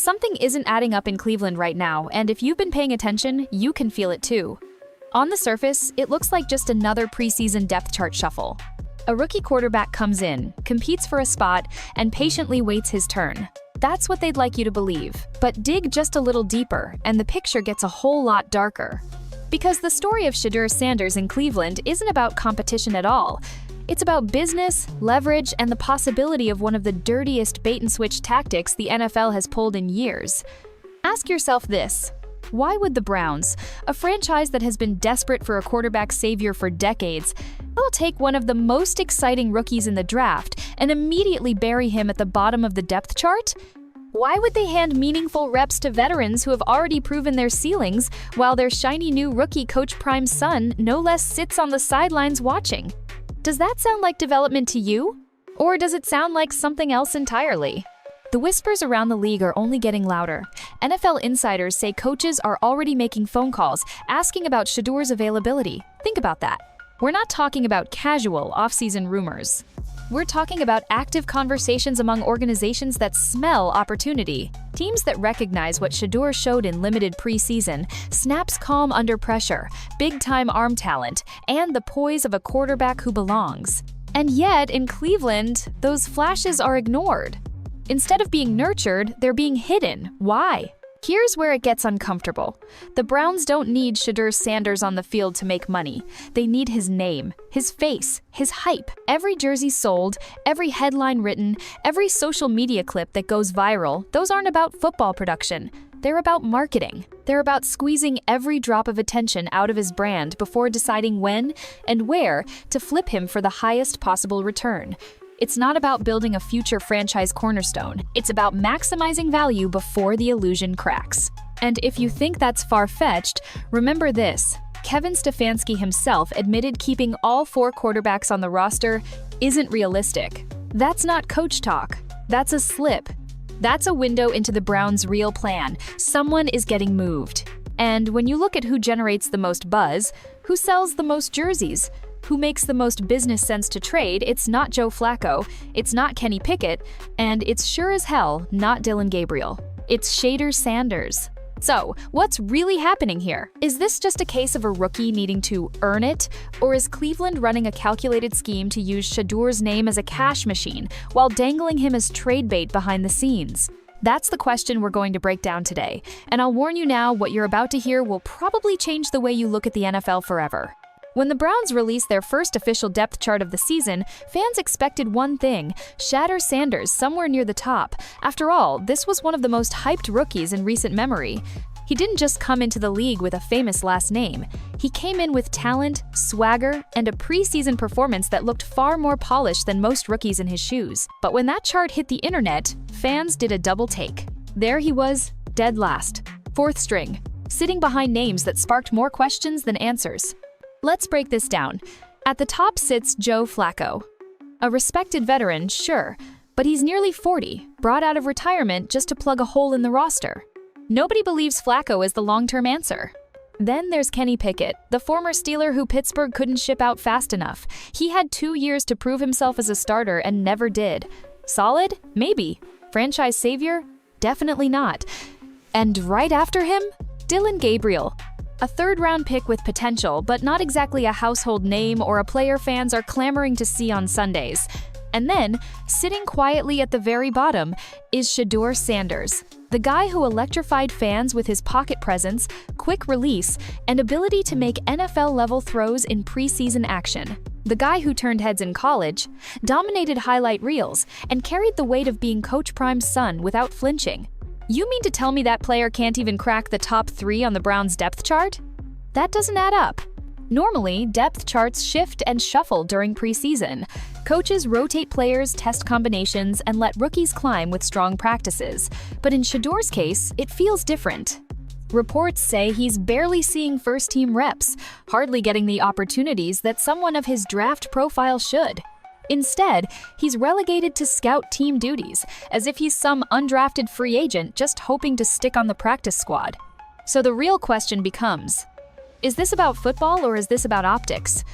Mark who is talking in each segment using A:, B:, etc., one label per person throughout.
A: Something isn't adding up in Cleveland right now, and if you've been paying attention, you can feel it too. On the surface, it looks like just another preseason depth chart shuffle. A rookie quarterback comes in, competes for a spot, and patiently waits his turn. That's what they'd like you to believe. But dig just a little deeper, and the picture gets a whole lot darker. Because the story of Shedeur Sanders in Cleveland isn't about competition at all. It's about business, leverage, and the possibility of one of the dirtiest bait-and-switch tactics the NFL has pulled in years. Ask yourself this: why would the Browns, a franchise that has been desperate for a quarterback savior for decades, will take one of the most exciting rookies in the draft and immediately bury him at the bottom of the depth chart? Why would they hand meaningful reps to veterans who have already proven their ceilings while their shiny new rookie Coach Prime's son no less sits on the sidelines watching? Does that sound like development to you? Or does it sound like something else entirely? The whispers around the league are only getting louder. NFL insiders say coaches are already making phone calls asking about Shedeur's availability. Think about that. We're not talking about casual off-season rumors. We're talking about active conversations among organizations that smell opportunity. Teams that recognize what Shedeur showed in limited preseason: snaps calm under pressure, big-time arm talent, and the poise of a quarterback who belongs. And yet, in Cleveland, those flashes are ignored. Instead of being nurtured, they're being hidden. Why? Here's where it gets uncomfortable. The Browns don't need Shedeur Sanders on the field to make money. They need his name, his face, his hype. Every jersey sold, every headline written, every social media clip that goes viral, those aren't about football production. They're about marketing. They're about squeezing every drop of attention out of his brand before deciding when and where to flip him for the highest possible return. It's not about building a future franchise cornerstone. It's about maximizing value before the illusion cracks. And if you think that's far-fetched, remember this: Kevin Stefanski himself admitted keeping all 4 quarterbacks on the roster isn't realistic. That's not coach talk. That's a slip. That's a window into the Browns' real plan. Someone is getting moved. And when you look at who generates the most buzz, who sells the most jerseys, who makes the most business sense to trade, it's not Joe Flacco, it's not Kenny Pickett, and it's sure as hell not Dillon Gabriel. It's Shedeur Sanders. So, what's really happening here? Is this just a case of a rookie needing to earn it? Or is Cleveland running a calculated scheme to use Shedeur's name as a cash machine while dangling him as trade bait behind the scenes? That's the question we're going to break down today. And I'll warn you now, what you're about to hear will probably change the way you look at the NFL forever. When the Browns released their first official depth chart of the season, fans expected one thing: Shedeur Sanders somewhere near the top. After all, this was one of the most hyped rookies in recent memory. He didn't just come into the league with a famous last name. He came in with talent, swagger, and a preseason performance that looked far more polished than most rookies in his shoes. But when that chart hit the internet, fans did a double take. There he was, dead last, 4th string, sitting behind names that sparked more questions than answers. Let's break this down. At the top sits Joe Flacco. A respected veteran, sure, but he's nearly 40, brought out of retirement just to plug a hole in the roster. Nobody believes Flacco is the long-term answer. Then there's Kenny Pickett, the former Steeler who Pittsburgh couldn't ship out fast enough. He had 2 years to prove himself as a starter and never did. Solid? Maybe. Franchise savior? Definitely not. And right after him, Dillon Gabriel. A 3rd-round pick with potential, but not exactly a household name or a player fans are clamoring to see on Sundays. And then, sitting quietly at the very bottom, is Shedeur Sanders, the guy who electrified fans with his pocket presence, quick release, and ability to make NFL-level throws in preseason action. The guy who turned heads in college, dominated highlight reels, and carried the weight of being Coach Prime's son without flinching. You mean to tell me that player can't even crack the top 3 on the Browns' depth chart? That doesn't add up. Normally, depth charts shift and shuffle during preseason. Coaches rotate players, test combinations, and let rookies climb with strong practices. But in Shedeur's case, it feels different. Reports say he's barely seeing first-team reps, hardly getting the opportunities that someone of his draft profile should. Instead, he's relegated to scout team duties, as if he's some undrafted free agent just hoping to stick on the practice squad. So the real question becomes, is this about football or is this about optics?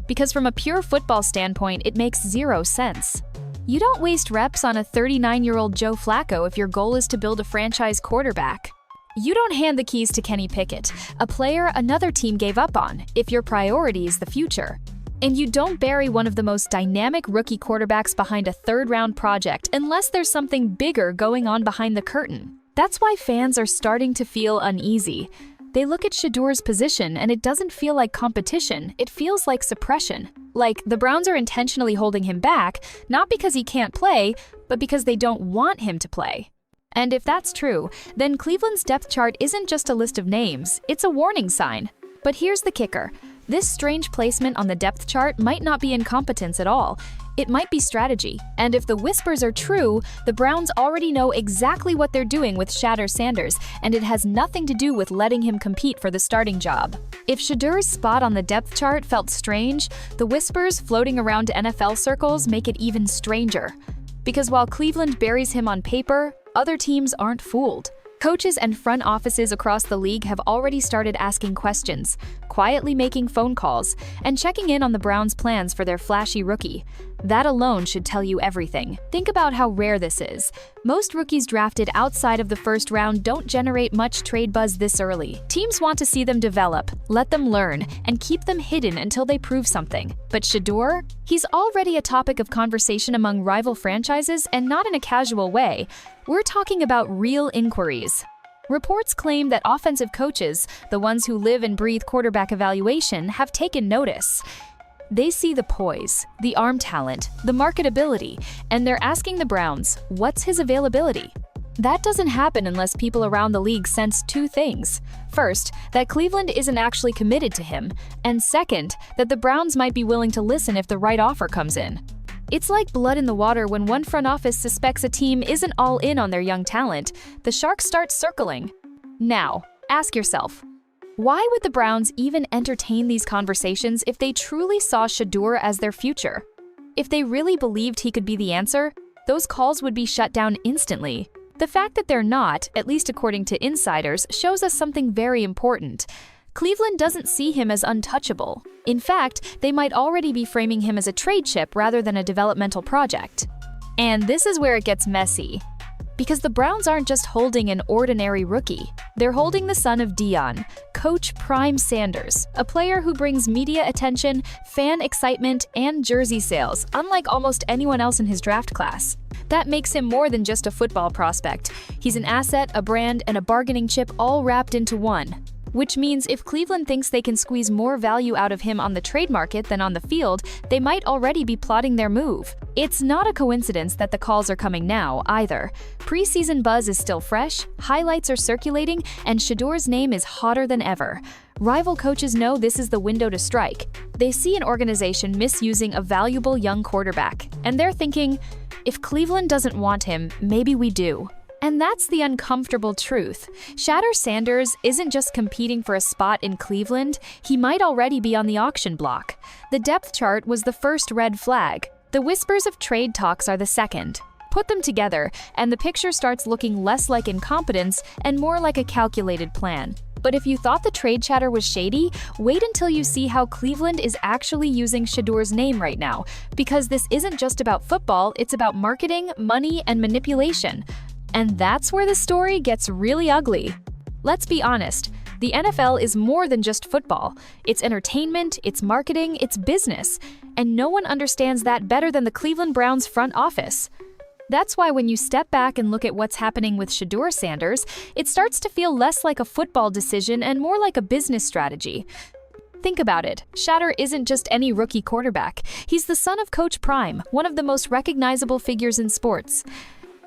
A: Because from a pure football standpoint, it makes 0 sense. You don't waste reps on a 39-year-old Joe Flacco if your goal is to build a franchise quarterback. You don't hand the keys to Kenny Pickett, a player another team gave up on, if your priority is the future. And you don't bury one of the most dynamic rookie quarterbacks behind a third-round project unless there's something bigger going on behind the curtain. That's why fans are starting to feel uneasy. They look at Shedeur's position and it doesn't feel like competition, it feels like suppression. Like the Browns are intentionally holding him back, not because he can't play, but because they don't want him to play. And if that's true, then Cleveland's depth chart isn't just a list of names, it's a warning sign. But here's the kicker. This strange placement on the depth chart might not be incompetence at all. It might be strategy. And if the whispers are true, the Browns already know exactly what they're doing with Shedeur Sanders, and it has nothing to do with letting him compete for the starting job. If Shedeur's spot on the depth chart felt strange, the whispers floating around NFL circles make it even stranger. Because while Cleveland buries him on paper, other teams aren't fooled. Coaches and front offices across the league have already started asking questions, quietly making phone calls, and checking in on the Browns' plans for their flashy rookie. That alone should tell you everything. Think about how rare this is. Most rookies drafted outside of the first round don't generate much trade buzz this early. Teams want to see them develop, let them learn, and keep them hidden until they prove something. But Shedeur? He's already a topic of conversation among rival franchises, and not in a casual way. We're talking about real inquiries. Reports claim that offensive coaches, the ones who live and breathe quarterback evaluation, have taken notice. They see the poise, the arm talent, the marketability, and they're asking the Browns, what's his availability? That doesn't happen unless people around the league sense two things. First, that Cleveland isn't actually committed to him, and second, that the Browns might be willing to listen if the right offer comes in. It's like blood in the water when one front office suspects a team isn't all in on their young talent. The sharks start circling. Now, ask yourself, why would the Browns even entertain these conversations if they truly saw Shedeur as their future? If they really believed he could be the answer, those calls would be shut down instantly. The fact that they're not, at least according to insiders, shows us something very important. Cleveland doesn't see him as untouchable. In fact, they might already be framing him as a trade chip rather than a developmental project. And this is where it gets messy. Because the Browns aren't just holding an ordinary rookie. They're holding the son of Dion, Coach Prime Sanders, a player who brings media attention, fan excitement, and jersey sales, unlike almost anyone else in his draft class. That makes him more than just a football prospect. He's an asset, a brand, and a bargaining chip all wrapped into one. Which means if Cleveland thinks they can squeeze more value out of him on the trade market than on the field, they might already be plotting their move. It's not a coincidence that the calls are coming now, either. Preseason buzz is still fresh, highlights are circulating, and Shedeur's name is hotter than ever. Rival coaches know this is the window to strike. They see an organization misusing a valuable young quarterback, and they're thinking, if Cleveland doesn't want him, maybe we do. And that's the uncomfortable truth. Shedeur Sanders isn't just competing for a spot in Cleveland, he might already be on the auction block. The depth chart was the first red flag. The whispers of trade talks are the second. Put them together, and the picture starts looking less like incompetence and more like a calculated plan. But if you thought the trade chatter was shady, wait until you see how Cleveland is actually using Shedeur's name right now. Because this isn't just about football, it's about marketing, money, and manipulation. And that's where the story gets really ugly. Let's be honest, the NFL is more than just football. It's entertainment, it's marketing, it's business. And no one understands that better than the Cleveland Browns front office. That's why when you step back and look at what's happening with Shedeur Sanders, it starts to feel less like a football decision and more like a business strategy. Think about it. Shedeur isn't just any rookie quarterback. He's the son of Coach Prime, one of the most recognizable figures in sports.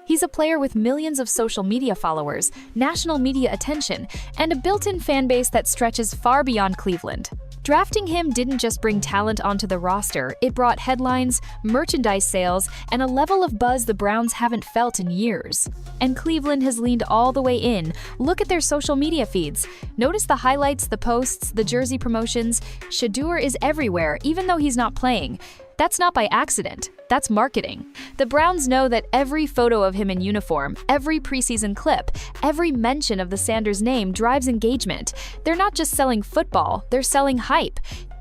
A: He's a player with millions of social media followers, national media attention, and a built-in fan base that stretches far beyond Cleveland. Drafting him didn't just bring talent onto the roster, it brought headlines, merchandise sales, and a level of buzz the Browns haven't felt in years. And Cleveland has leaned all the way in. Look at their social media feeds. Notice the highlights, the posts, the jersey promotions. Shedeur is everywhere, even though he's not playing. That's not by accident. That's marketing. The Browns know that every photo of him in uniform, every preseason clip, every mention of the Sanders name drives engagement. They're not just selling football, they're selling hype.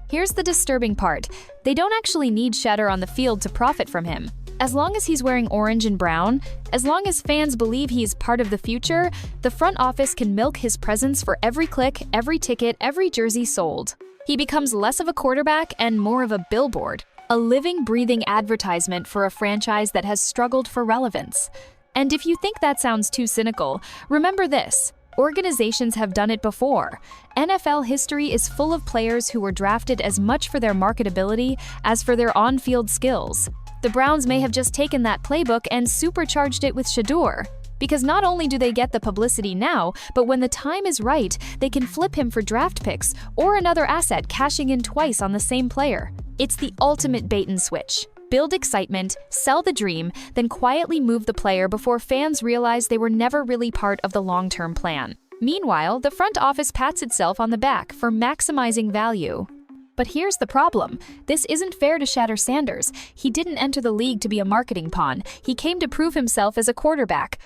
A: Here's the disturbing part. They don't actually need Shedeur on the field to profit from him. As long as he's wearing orange and brown, as long as fans believe he's part of the future, the front office can milk his presence for every click, every ticket, every jersey sold. He becomes less of a quarterback and more of a billboard, a living, breathing advertisement for a franchise that has struggled for relevance. And if you think that sounds too cynical, remember this. Organizations have done it before. NFL history is full of players who were drafted as much for their marketability as for their on-field skills. The Browns may have just taken that playbook and supercharged it with Shedeur. Because not only do they get the publicity now, but when the time is right, they can flip him for draft picks or another asset, cashing in twice on the same player. It's the ultimate bait and switch. Build excitement, sell the dream, then quietly move the player before fans realize they were never really part of the long-term plan. Meanwhile, the front office pats itself on the back for maximizing value. But here's the problem. This isn't fair to Shedeur Sanders. He didn't enter the league to be a marketing pawn. He came to prove himself as a quarterback.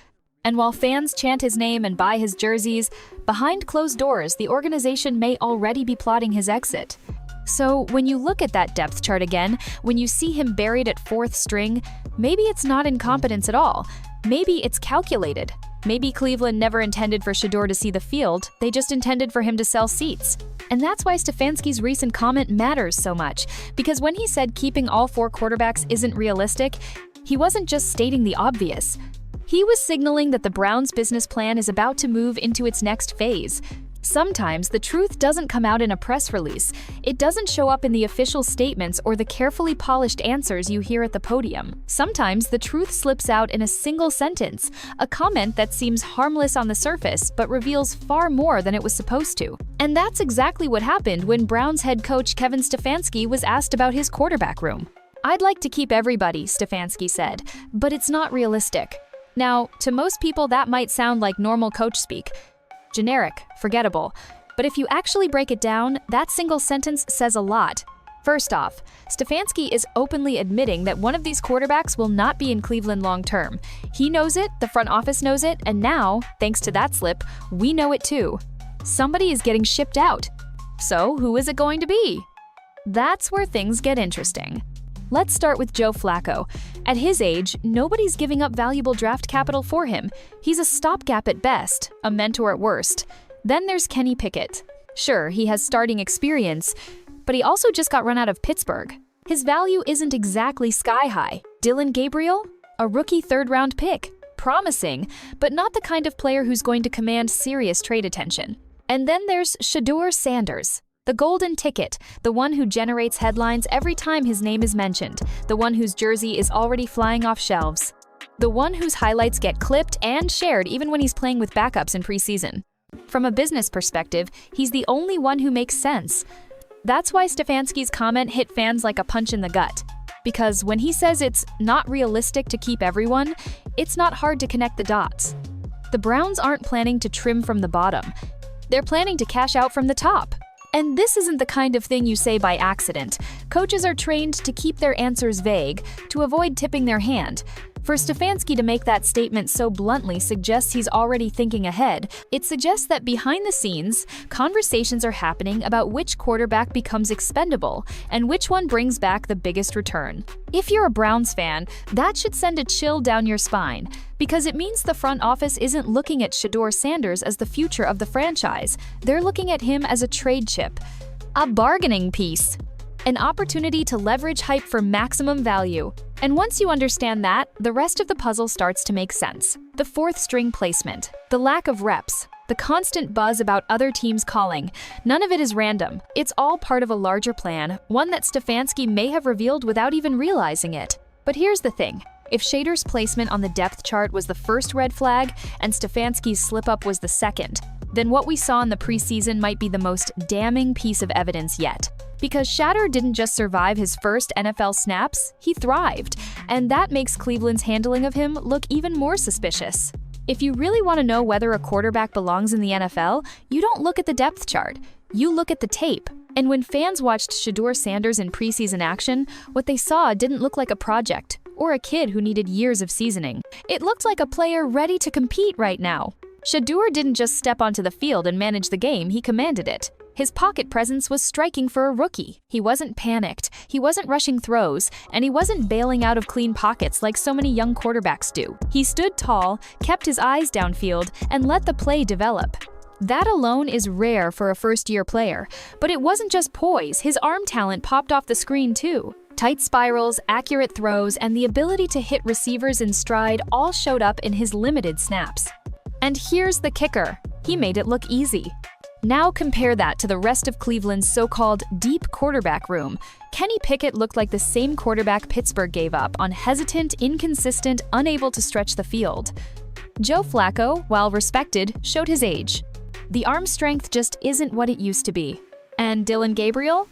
A: And while fans chant his name and buy his jerseys, behind closed doors, the organization may already be plotting his exit. So when you look at that depth chart again, when you see him buried at fourth string, maybe it's not incompetence at all. Maybe it's calculated. Maybe Cleveland never intended for Shedeur to see the field, they just intended for him to sell seats. And that's why Stefanski's recent comment matters so much, because when he said keeping all four quarterbacks isn't realistic, he wasn't just stating the obvious. He was signaling that the Browns' business plan is about to move into its next phase. Sometimes the truth doesn't come out in a press release. It doesn't show up in the official statements or the carefully polished answers you hear at the podium. Sometimes the truth slips out in a single sentence, a comment that seems harmless on the surface but reveals far more than it was supposed to. And that's exactly what happened when Browns head coach Kevin Stefanski was asked about his quarterback room. "I'd like to keep everybody," Stefanski said, "but it's not realistic." Now, to most people that might sound like normal coach speak. Generic, forgettable. But if you actually break it down, that single sentence says a lot. First off, Stefanski is openly admitting that one of these quarterbacks will not be in Cleveland long term. He knows it, the front office knows it, and now, thanks to that slip, we know it too. Somebody is getting shipped out. So who is it going to be? That's where things get interesting. Let's start with Joe Flacco. At his age, nobody's giving up valuable draft capital for him. He's a stopgap at best, a mentor at worst. Then there's Kenny Pickett. Sure, he has starting experience, but he also just got run out of Pittsburgh. His value isn't exactly sky high. Dylan Gabriel? A rookie third-round pick. Promising, but not the kind of player who's going to command serious trade attention. And then there's Shedeur Sanders. The golden ticket, the one who generates headlines every time his name is mentioned, the one whose jersey is already flying off shelves, the one whose highlights get clipped and shared even when he's playing with backups in preseason. From a business perspective, he's the only one who makes sense. That's why Stefanski's comment hit fans like a punch in the gut. Because when he says it's not realistic to keep everyone, it's not hard to connect the dots. The Browns aren't planning to trim from the bottom. They're planning to cash out from the top. And this isn't the kind of thing you say by accident. Coaches are trained to keep their answers vague, to avoid tipping their hand. For Stefanski to make that statement so bluntly suggests he's already thinking ahead. It suggests that behind the scenes, conversations are happening about which quarterback becomes expendable and which one brings back the biggest return. If you're a Browns fan, that should send a chill down your spine, because it means the front office isn't looking at Shedeur Sanders as the future of the franchise. They're looking at him as a trade chip, a bargaining piece, an opportunity to leverage hype for maximum value. And once you understand that, the rest of the puzzle starts to make sense. The fourth string placement, the lack of reps, the constant buzz about other teams calling, none of it is random. It's all part of a larger plan, one that Stefanski may have revealed without even realizing it. But here's the thing. If Shedeur's placement on the depth chart was the first red flag and Stefanski's slip-up was the second, then what we saw in the preseason might be the most damning piece of evidence yet. Because Shedeur didn't just survive his first NFL snaps, he thrived, and that makes Cleveland's handling of him look even more suspicious. If you really want to know whether a quarterback belongs in the NFL, you don't look at the depth chart, you look at the tape. And when fans watched Shedeur Sanders in preseason action, what they saw didn't look like a project or a kid who needed years of seasoning. It looked like a player ready to compete right now. Shedeur didn't just step onto the field and manage the game, he commanded it. His pocket presence was striking for a rookie. He wasn't panicked, he wasn't rushing throws, and he wasn't bailing out of clean pockets like so many young quarterbacks do. He stood tall, kept his eyes downfield, and let the play develop. That alone is rare for a first-year player, but it wasn't just poise, his arm talent popped off the screen too. Tight spirals, accurate throws, and the ability to hit receivers in stride all showed up in his limited snaps. And here's the kicker, he made it look easy. Now compare that to the rest of Cleveland's so-called deep quarterback room. Kenny Pickett looked like the same quarterback Pittsburgh gave up on, hesitant, inconsistent, unable to stretch the field. Joe Flacco, while respected, showed his age. The arm strength just isn't what it used to be. And Dylan Gabriel?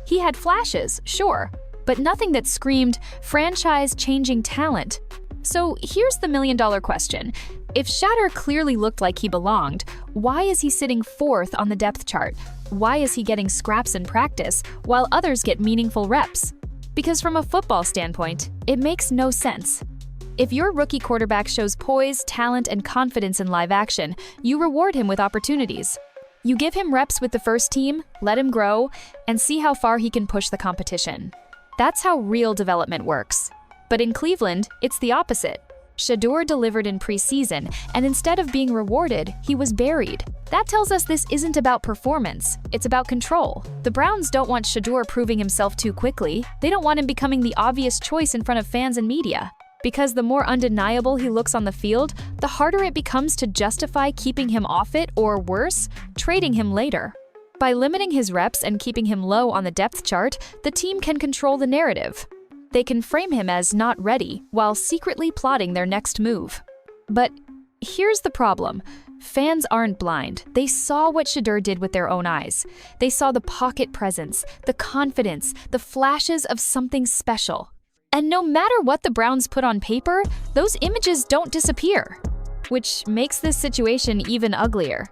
A: He had flashes, sure, but nothing that screamed franchise-changing talent. So here's the million-dollar question. If Shedeur clearly looked like he belonged, why is he sitting fourth on the depth chart? Why is he getting scraps in practice while others get meaningful reps? Because from a football standpoint, it makes no sense. If your rookie quarterback shows poise, talent, and confidence in live action, you reward him with opportunities. You give him reps with the first team, let him grow, and see how far he can push the competition. That's how real development works. But in Cleveland, it's the opposite. Shedeur delivered in preseason, and instead of being rewarded, he was buried. That tells us this isn't about performance, it's about control. The Browns don't want Shedeur proving himself too quickly. They don't want him becoming the obvious choice in front of fans and media. Because the more undeniable he looks on the field, the harder it becomes to justify keeping him off it or, worse, trading him later. By limiting his reps and keeping him low on the depth chart, the team can control the narrative. They can frame him as not ready while secretly plotting their next move. But here's the problem. Fans aren't blind. They saw what Shedeur did with their own eyes. They saw the pocket presence, the confidence, the flashes of something special. And no matter what the Browns put on paper, those images don't disappear. Which makes this situation even uglier.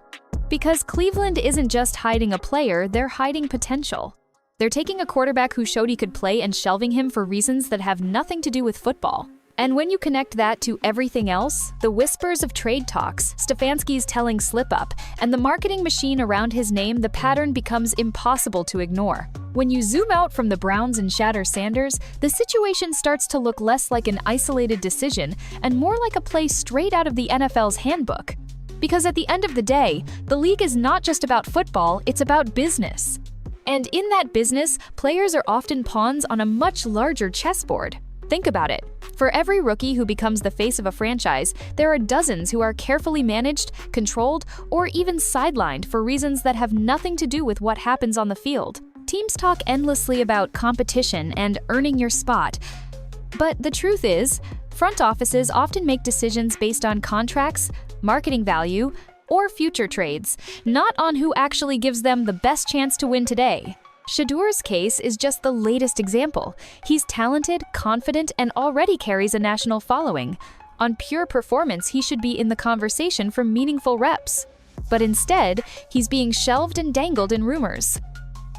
A: Because Cleveland isn't just hiding a player, they're hiding potential. They're taking a quarterback who showed he could play and shelving him for reasons that have nothing to do with football. And when you connect that to everything else, the whispers of trade talks, Stefanski's telling slip-up, and the marketing machine around his name, the pattern becomes impossible to ignore. When you zoom out from the Browns and Shedeur Sanders, the situation starts to look less like an isolated decision and more like a play straight out of the NFL's handbook. Because at the end of the day, the league is not just about football, it's about business. And in that business, players are often pawns on a much larger chessboard. Think about it. For every rookie who becomes the face of a franchise, there are dozens who are carefully managed, controlled, or even sidelined for reasons that have nothing to do with what happens on the field. Teams talk endlessly about competition and earning your spot. But the truth is, front offices often make decisions based on contracts, marketing value, or future trades, not on who actually gives them the best chance to win today. Shedeur's case is just the latest example. He's talented, confident, and already carries a national following. On pure performance, he should be in the conversation for meaningful reps. But instead, he's being shelved and dangled in rumors.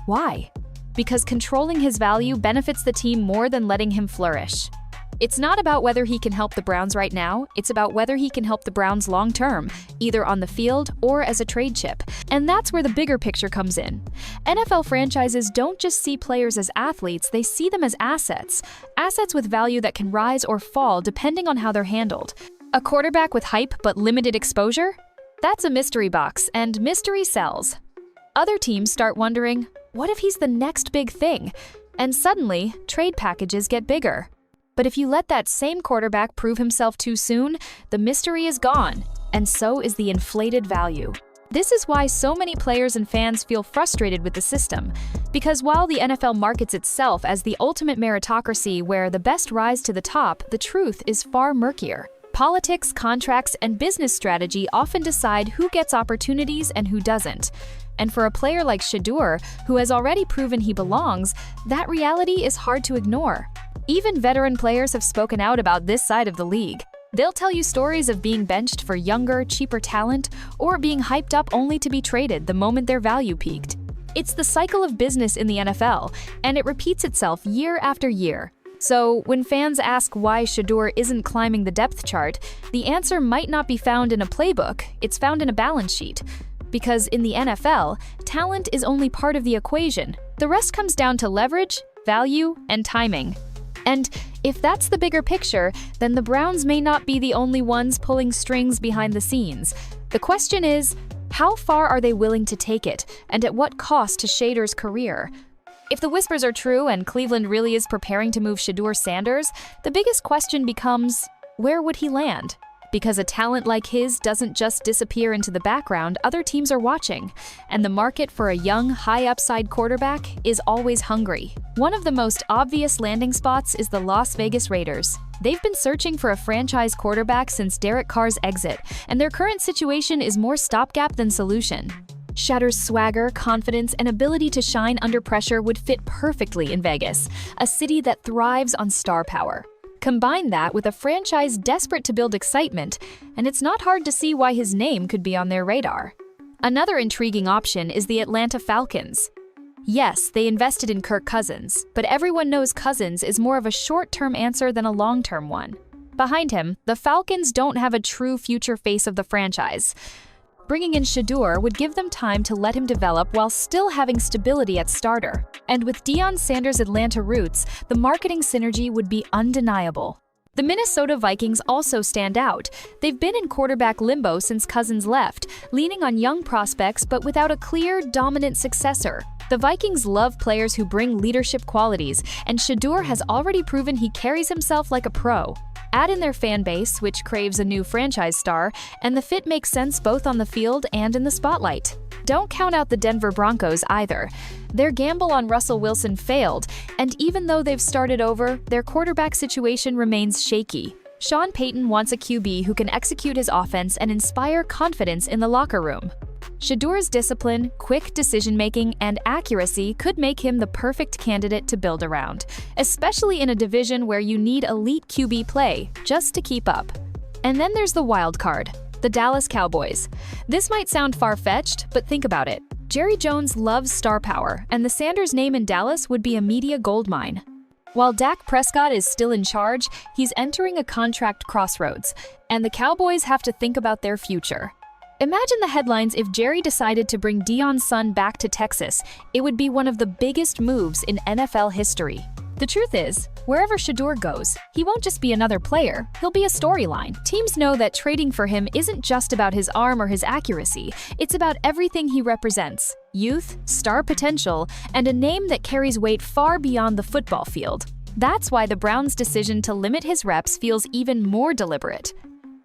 A: Why? Because controlling his value benefits the team more than letting him flourish. It's not about whether he can help the Browns right now, it's about whether he can help the Browns long-term, either on the field or as a trade chip. And that's where the bigger picture comes in. NFL franchises don't just see players as athletes, they see them as assets. Assets with value that can rise or fall depending on how they're handled. A quarterback with hype but limited exposure? That's a mystery box, and mystery sells. Other teams start wondering, what if he's the next big thing? And suddenly, trade packages get bigger. But if you let that same quarterback prove himself too soon, the mystery is gone, and so is the inflated value. This is why so many players and fans feel frustrated with the system. Because while the NFL markets itself as the ultimate meritocracy where the best rise to the top, the truth is far murkier. Politics, contracts, and business strategy often decide who gets opportunities and who doesn't. And for a player like Shedeur, who has already proven he belongs, that reality is hard to ignore. Even veteran players have spoken out about this side of the league. They'll tell you stories of being benched for younger, cheaper talent, or being hyped up only to be traded the moment their value peaked. It's the cycle of business in the NFL, and it repeats itself year after year. So when fans ask why Shedeur isn't climbing the depth chart, the answer might not be found in a playbook, it's found in a balance sheet. Because in the NFL, talent is only part of the equation. The rest comes down to leverage, value, and timing. And if that's the bigger picture, then the Browns may not be the only ones pulling strings behind the scenes. The question is, how far are they willing to take it, and at what cost to Shedeur's career? If the whispers are true and Cleveland really is preparing to move Shedeur Sanders, the biggest question becomes, where would he land? Because a talent like his doesn't just disappear into the background, other teams are watching, and the market for a young, high-upside quarterback is always hungry. One of the most obvious landing spots is the Las Vegas Raiders. They've been searching for a franchise quarterback since Derek Carr's exit, and their current situation is more stopgap than solution. Shedeur's swagger, confidence, and ability to shine under pressure would fit perfectly in Vegas, a city that thrives on star power. Combine that with a franchise desperate to build excitement, and it's not hard to see why his name could be on their radar. Another intriguing option is the Atlanta Falcons. Yes, they invested in Kirk Cousins, but everyone knows Cousins is more of a short-term answer than a long-term one. Behind him, the Falcons don't have a true future face of the franchise. Bringing in Shedeur would give them time to let him develop while still having stability at starter. And with Deion Sanders' Atlanta roots, the marketing synergy would be undeniable. The Minnesota Vikings also stand out. They've been in quarterback limbo since Cousins left, leaning on young prospects but without a clear, dominant successor. The Vikings love players who bring leadership qualities, and Shedeur has already proven he carries himself like a pro. Add in their fan base, which craves a new franchise star, and the fit makes sense both on the field and in the spotlight. Don't count out the Denver Broncos either. Their gamble on Russell Wilson failed, and even though they've started over, their quarterback situation remains shaky. Sean Payton wants a QB who can execute his offense and inspire confidence in the locker room. Shedeur's discipline, quick decision-making, and accuracy could make him the perfect candidate to build around, especially in a division where you need elite QB play just to keep up. And then there's the wild card, the Dallas Cowboys. This might sound far-fetched, but think about it. Jerry Jones loves star power, and the Sanders name in Dallas would be a media goldmine. While Dak Prescott is still in charge, he's entering a contract crossroads, and the Cowboys have to think about their future. Imagine the headlines if Jerry decided to bring Deion's son back to Texas. It would be one of the biggest moves in NFL history. The truth is, wherever Shedeur goes, he won't just be another player, he'll be a storyline. Teams know that trading for him isn't just about his arm or his accuracy, it's about everything he represents: youth, star potential, and a name that carries weight far beyond the football field. That's why the Browns' decision to limit his reps feels even more deliberate.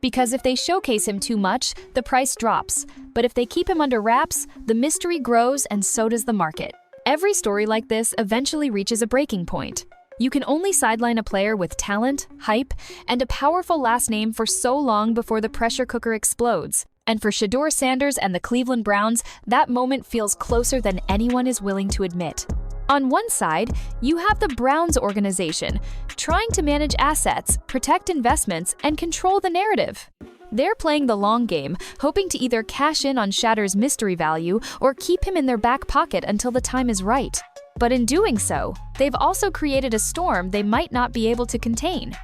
A: Because if they showcase him too much, the price drops. But if they keep him under wraps, the mystery grows and so does the market. Every story like this eventually reaches a breaking point. You can only sideline a player with talent, hype, and a powerful last name for so long before the pressure cooker explodes. And for Shedeur Sanders and the Cleveland Browns, that moment feels closer than anyone is willing to admit. On one side, you have the Browns organization, trying to manage assets, protect investments, and control the narrative. They're playing the long game, hoping to either cash in on Shedeur's mystery value or keep him in their back pocket until the time is right. But in doing so, they've also created a storm they might not be able to contain.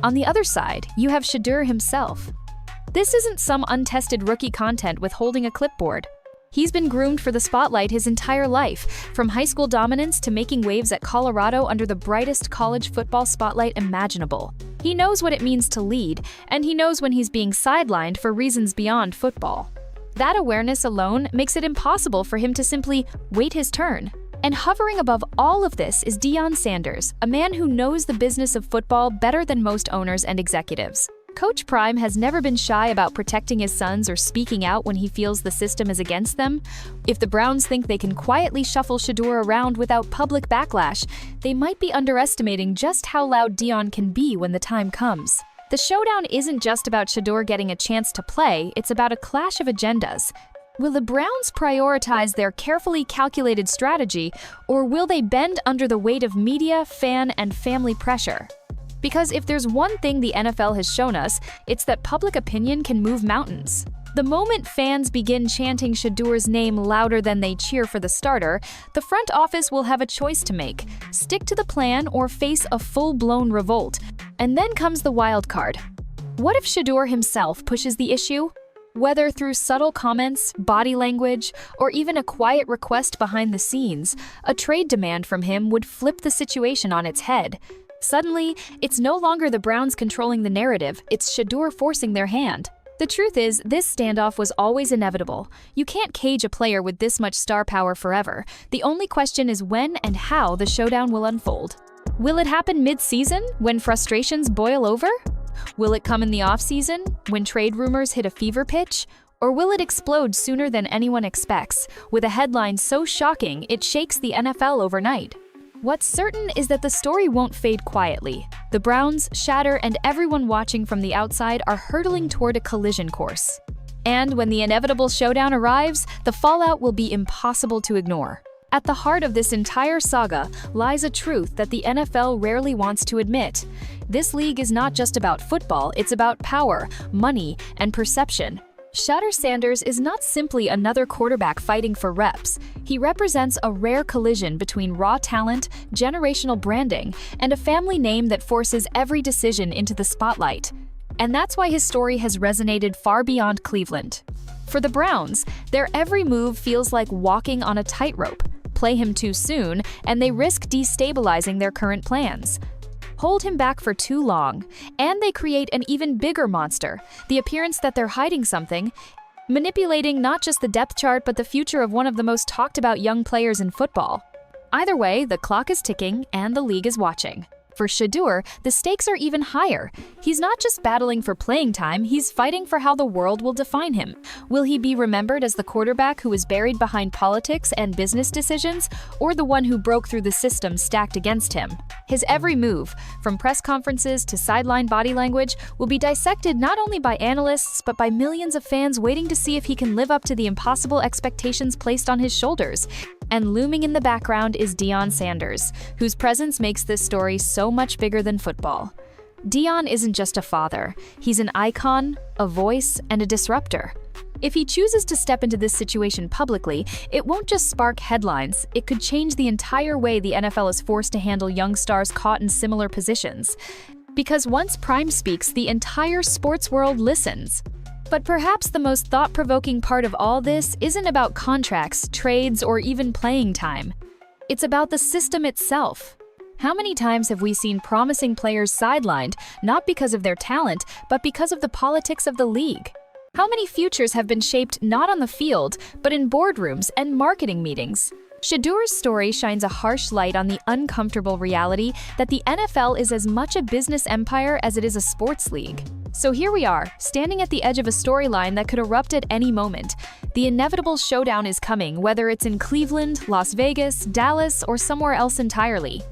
A: On the other side, you have Shedeur himself. This isn't some untested rookie content with holding a clipboard. He's been groomed for the spotlight his entire life, from high school dominance to making waves at Colorado under the brightest college football spotlight imaginable. He knows what it means to lead, and he knows when he's being sidelined for reasons beyond football. That awareness alone makes it impossible for him to simply wait his turn. And hovering above all of this is Deion Sanders, a man who knows the business of football better than most owners and executives. Coach Prime has never been shy about protecting his sons or speaking out when he feels the system is against them. If the Browns think they can quietly shuffle Shedeur around without public backlash, they might be underestimating just how loud Deion can be when the time comes. The showdown isn't just about Shedeur getting a chance to play, it's about a clash of agendas. Will the Browns prioritize their carefully calculated strategy, or will they bend under the weight of media, fan, and family pressure? Because if there's one thing the NFL has shown us, it's that public opinion can move mountains. The moment fans begin chanting Shedeur's name louder than they cheer for the starter, the front office will have a choice to make: stick to the plan or face a full-blown revolt. And then comes the wild card. What if Shedeur himself pushes the issue? Whether through subtle comments, body language, or even a quiet request behind the scenes, a trade demand from him would flip the situation on its head. Suddenly, it's no longer the Browns controlling the narrative, it's Shedeur forcing their hand. The truth is, this standoff was always inevitable. You can't cage a player with this much star power forever. The only question is when and how the showdown will unfold. Will it happen mid-season, when frustrations boil over? Will it come in the off-season, when trade rumors hit a fever pitch? Or will it explode sooner than anyone expects, with a headline so shocking it shakes the NFL overnight? What's certain is that the story won't fade quietly. The Browns, Shedeur, and everyone watching from the outside are hurtling toward a collision course. And when the inevitable showdown arrives, the fallout will be impossible to ignore. At the heart of this entire saga lies a truth that the NFL rarely wants to admit. This league is not just about football, it's about power, money, and perception. Shedeur Sanders is not simply another quarterback fighting for reps. He represents a rare collision between raw talent, generational branding, and a family name that forces every decision into the spotlight. And that's why his story has resonated far beyond Cleveland. For the Browns, their every move feels like walking on a tightrope. Play him too soon, and they risk destabilizing their current plans. Hold him back for too long, and they create an even bigger monster, the appearance that they're hiding something, manipulating not just the depth chart but the future of one of the most talked about young players in football. Either way, the clock is ticking and the league is watching. For Shedeur, the stakes are even higher. He's not just battling for playing time, he's fighting for how the world will define him. Will he be remembered as the quarterback who was buried behind politics and business decisions, or the one who broke through the system stacked against him? His every move, from press conferences to sideline body language, will be dissected not only by analysts but by millions of fans waiting to see if he can live up to the impossible expectations placed on his shoulders. And looming in the background is Shedeur Sanders, whose presence makes this story so much bigger than football. Shedeur isn't just a father, he's an icon, a voice, and a disruptor. If he chooses to step into this situation publicly, it won't just spark headlines, it could change the entire way the NFL is forced to handle young stars caught in similar positions. Because once Prime speaks, the entire sports world listens. But perhaps the most thought-provoking part of all this isn't about contracts, trades, or even playing time. It's about the system itself. How many times have we seen promising players sidelined, not because of their talent, but because of the politics of the league? How many futures have been shaped not on the field, but in boardrooms and marketing meetings? Shedeur's story shines a harsh light on the uncomfortable reality that the NFL is as much a business empire as it is a sports league. So here we are, standing at the edge of a storyline that could erupt at any moment. The inevitable showdown is coming, whether it's in Cleveland, Las Vegas, Dallas, or somewhere else entirely.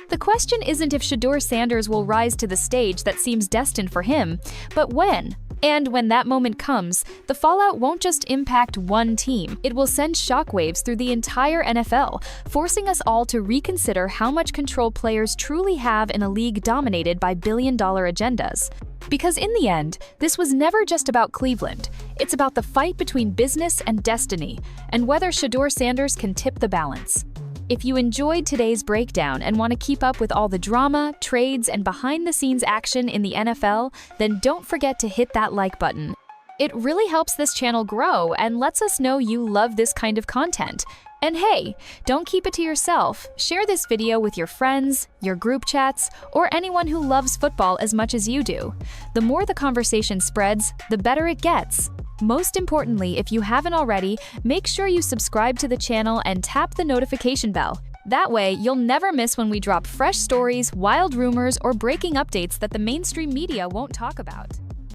A: The question isn't if Shedeur Sanders will rise to the stage that seems destined for him, but when. And when that moment comes, the fallout won't just impact one team. It will send shockwaves through the entire NFL, forcing us all to reconsider how much control players truly have in a league dominated by billion-dollar agendas. Because in the end, this was never just about Cleveland. It's about the fight between business and destiny, and whether Shedeur Sanders can tip the balance. If you enjoyed today's breakdown and want to keep up with all the drama, trades, and behind-the-scenes action in the NFL, then don't forget to hit that like button. It really helps this channel grow and lets us know you love this kind of content. And hey, don't keep it to yourself. Share this video with your friends, your group chats, or anyone who loves football as much as you do. The more the conversation spreads, the better it gets. Most importantly, if you haven't already, make sure you subscribe to the channel and tap the notification bell. That way, you'll never miss when we drop fresh stories, wild rumors, or breaking updates that the mainstream media won't talk about.